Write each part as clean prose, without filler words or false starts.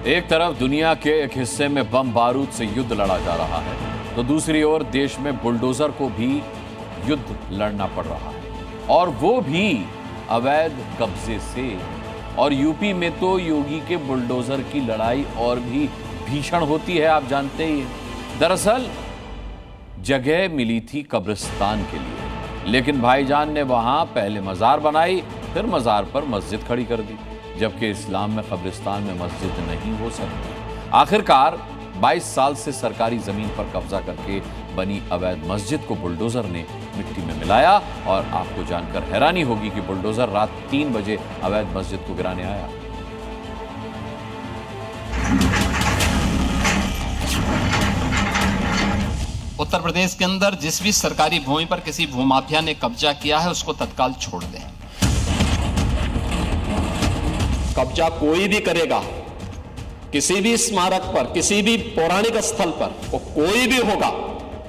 एक तरफ दुनिया के एक हिस्से में बम बारूद से युद्ध लड़ा जा रहा है, तो दूसरी ओर देश में बुलडोजर को भी युद्ध लड़ना पड़ रहा है, और वो भी अवैध कब्जे से। और यूपी में तो योगी के बुलडोजर की लड़ाई और भी भीषण होती है, आप जानते ही हैं। दरअसल जगह मिली थी कब्रिस्तान के लिए, लेकिन भाईजान ने वहां पहले मजार बनाई, फिर मजार पर मस्जिद खड़ी कर दी, जबकि इस्लाम में कब्रिस्तान में मस्जिद नहीं हो सकती। आखिरकार 22 साल से सरकारी जमीन पर कब्जा करके बनी अवैध मस्जिद को बुलडोजर ने मिट्टी में मिलाया, और आपको जानकर हैरानी होगी कि बुलडोजर रात 3 बजे अवैध मस्जिद को गिराने आया। उत्तर प्रदेश के अंदर जिस भी सरकारी भूमि पर किसी भूमाफिया ने कब्जा किया है, उसको तत्काल छोड़ दें। कब्जा कोई भी करेगा किसी भी स्मारक पर, किसी भी पौराणिक स्थल पर, वो कोई भी होगा,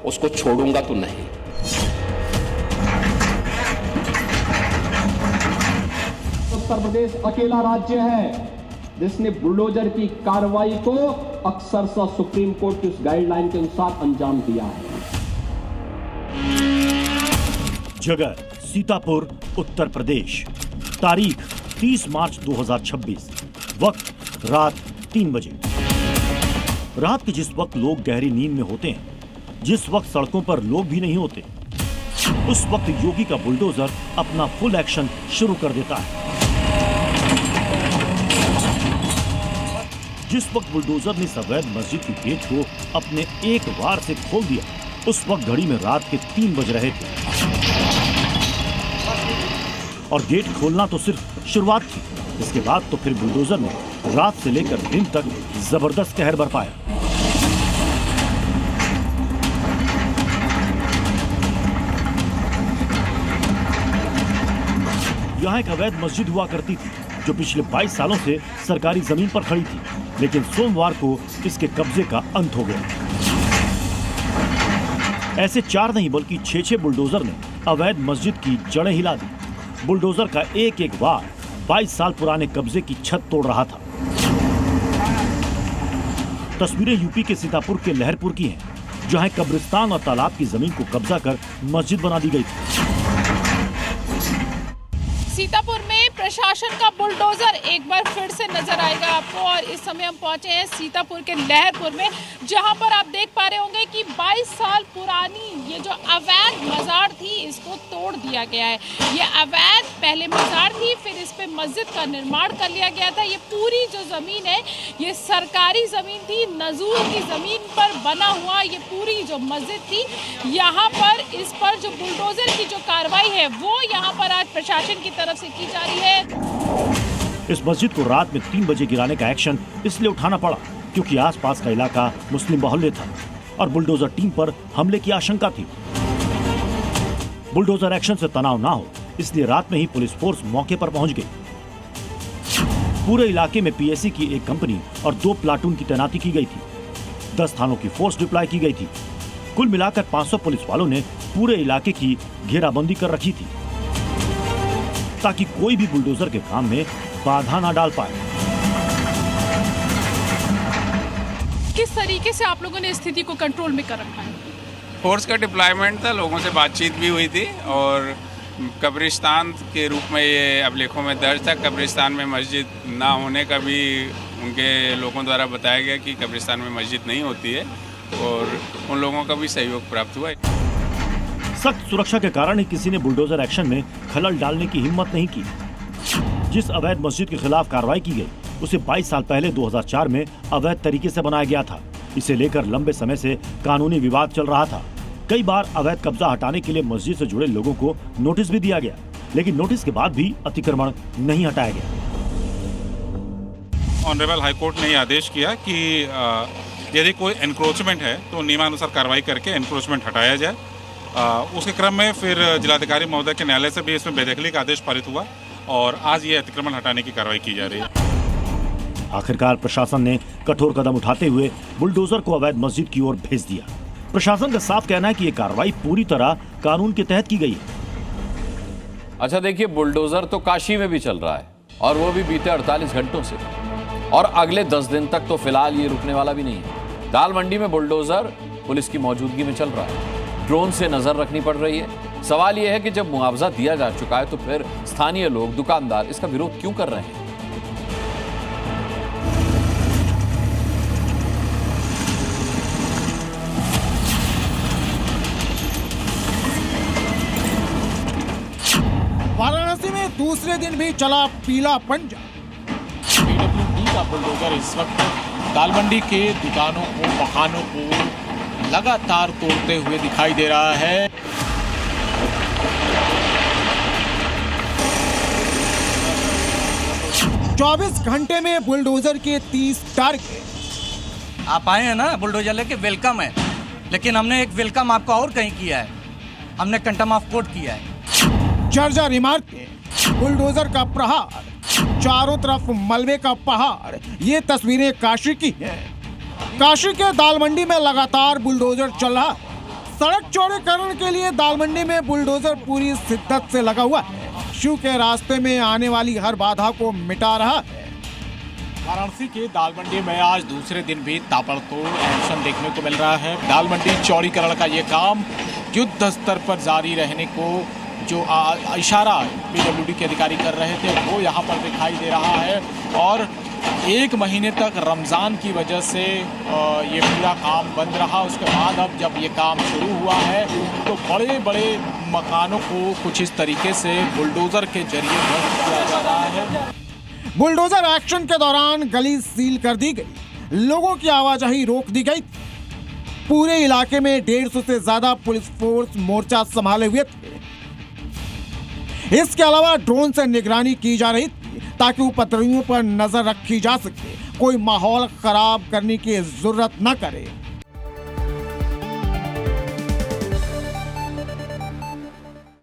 उसको छोड़ूंगा तो नहीं। उत्तर प्रदेश अकेला राज्य है जिसने बुलडोजर की कार्रवाई को अक्सरशः सुप्रीम कोर्ट की उस गाइडलाइन के अनुसार अंजाम दिया है। जगह सीतापुर, उत्तर प्रदेश। तारीख 30 मार्च 2026। वक्त रात 3 बजे। रात के जिस वक्त लोग गहरी नींद में होते हैं, जिस वक्त सड़कों पर लोग भी नहीं होते, उस वक्त योगी का बुलडोजर अपना फुल एक्शन शुरू कर देता है। जिस वक्त बुलडोजर ने अवैध मस्जिद की गेट को अपने एक वार से खोल दिया, उस वक्त घड़ी में रात के 3 बज रहे थे, और गेट खोलना तो सिर्फ शुरुआत थी। इसके बाद तो फिर बुलडोजर ने रात से लेकर दिन तक जबरदस्त कहर बरपाया। यहाँ एक अवैध मस्जिद हुआ करती थी जो पिछले 22 सालों से सरकारी जमीन पर खड़ी थी, लेकिन सोमवार को इसके कब्जे का अंत हो गया। ऐसे 4 नहीं बल्कि 6 बुलडोजर ने अवैध मस्जिद की जड़ें हिला दी। बुलडोजर का एक एक वार 22 साल पुराने कब्जे की छत तोड़ रहा था। तस्वीरें यूपी के सीतापुर के लहरपुर की हैं, जहां कब्रिस्तान और तालाब की जमीन को कब्जा कर मस्जिद बना दी गई थी। सीतापुर में प्रशासन का बुलडोजर एक बार फिर से नजर आएगा आपको, और इस समय हम पहुंचे हैं सीतापुर के लहरपुर में, जहां पर आप देख पा रहे होंगे कि 22 साल पुरानी ये जो अवैध मजार थी, इसको तोड़ दिया गया है। ये अवैध पहले मजार थी, फिर इस पे मस्जिद का निर्माण कर लिया गया था। ये पूरी जो जमीन है, ये सरकारी जमीन थी, नजूर की जमीन पर बना हुआ ये पूरी जो मस्जिद थी, यहाँ पर इस पर जो बुलडोजर की जो कार्रवाई है, वो यहाँ पर आज प्रशासन की तरफ से की जा रही है। इस मस्जिद को रात में 3 बजे गिराने का एक्शन इसलिए उठाना पड़ा क्योंकि आसपास का इलाका मुस्लिम बाहुल्य था और बुलडोजर टीम पर हमले की आशंका थी। बुलडोजर एक्शन से तनाव ना हो, इसलिए रात में ही पुलिस फोर्स मौके पर पहुंच गई। पूरे इलाके में पीएसी की एक कंपनी और 2 प्लाटून की तैनाती की गई थी। 10 थानों की फोर्स डिप्लॉय की गई थी। कुल मिलाकर 500 पुलिस वालों ने पूरे इलाके की घेराबंदी कर रखी थी, ताकि कोई भी बुलडोजर के काम में बाधा ना डाल पाए। किस तरीके से आप लोगों ने स्थिति को कंट्रोल में कर रखा है? फोर्स का डिप्लॉयमेंट था, लोगों से बातचीत भी हुई थी, और कब्रिस्तान के रूप में ये अभिलेखों में दर्ज था। कब्रिस्तान में मस्जिद ना होने का भी उनके लोगों द्वारा बताया गया कि कब्रिस्तान में मस्जिद नहीं होती है, और उन लोगों का भी सहयोग प्राप्त हुआ। सख्त सुरक्षा के कारण ही किसी ने बुलडोजर एक्शन में खलल डालने की हिम्मत नहीं की। जिस अवैध मस्जिद के खिलाफ कार्रवाई की गई, उसे 22 साल पहले 2004 में अवैध तरीके से बनाया गया था। इसे लेकर लंबे समय से कानूनी विवाद चल रहा था। कई बार अवैध कब्जा हटाने के लिए मस्जिद से जुड़े लोगों को नोटिस भी दिया गया, लेकिन नोटिस के बाद भी अतिक्रमण नहीं हटाया गया। ऑनरेबल हाईकोर्ट ने आदेश किया कि यदि कोई एनक्रोचमेंट है तो नियमानुसार कार्रवाई करके एनक्रोचमेंट हटाया जाए। उसके क्रम में फिर जिलाधिकारी महोदय के न्यायालय से भी इसमें बेदखली का आदेश पारित हुआ, और आज ये अतिक्रमण हटाने की कार्रवाई की जा रही है। आखिरकार प्रशासन ने कठोर कदम उठाते हुए बुलडोजर को अवैध मस्जिद की ओर भेज दिया। प्रशासन का साफ कहना है कि ये कार्रवाई पूरी तरह कानून के तहत की गई है। अच्छा देखिए, बुलडोजर तो काशी में भी चल रहा है, और वो भी बीते 48 घंटों से। और अगले 10 दिन तक तो फिलहाल ये रुकने वाला भी नहीं है। दाल मंडी में बुलडोजर पुलिस की मौजूदगी में चल रहा है, ड्रोन से नजर रखनी पड़ रही है। सवाल यह है कि जब मुआवजा दिया जा चुका है तो फिर स्थानीय लोग, दुकानदार इसका विरोध क्यों कर रहे हैं? वाराणसी में दूसरे दिन भी चला पीला पंजा। पीडब्ल्यूडी का बुलडोजर इस वक्त दाल मंडी के दुकानों को, मकानों को लगातार तोड़ते हुए दिखाई दे रहा है। चौबीस घंटे में बुलडोजर के 30 टारगेट। आप आए हैं ना बुलडोजर लेके, वेलकम है, लेकिन हमने एक वेलकम आपको और कहीं किया है, हमने कंटम ऑफ कोर्ट किया है। जर्जर इमारतें, बुलडोजर का प्रहार, चारों तरफ मलबे का पहाड़। ये तस्वीरें काशी की हैं। काशी के दाल मंडी में लगातार बुलडोजर चल रहा है। सड़क चौड़ीकरण के लिए दाल मंडी में बुलडोजर पूरी शिद्दत से लगा हुआ है। शिव के रास्ते में आने वाली हर बाधा को मिटा रहा है। वाराणसी के दाल मंडी में आज दूसरे दिन भी ताबड़तोड़ एक्शन देखने को मिल रहा है। दाल मंडी चौड़ीकरण का ये काम युद्ध स्तर पर जारी रहने को जो इशारा पीडब्ल्यूडी के अधिकारी कर रहे थे वो यहाँ पर दिखाई दे रहा है। और 1 महीने तक रमज़ान की वजह से ये पूरा काम बंद रहा। उसके बाद अब जब ये काम शुरू हुआ है तो बड़े बड़े मकानों को कुछ इस तरीके से बुलडोज़र के जरिए ध्वस्त किया जा रहा है। बुलडोजर एक्शन के दौरान गली सील कर दी गई, लोगों की आवाजाही रोक दी गई। पूरे इलाके में 150 से ज्यादा पुलिस फोर्स मोर्चा संभाले हुए थे। इसके अलावा ड्रोन से निगरानी की जा रही थी ताकि उपद्रवियों पर नजर रखी जा सके, कोई माहौल खराब करने की जरूरत न करे।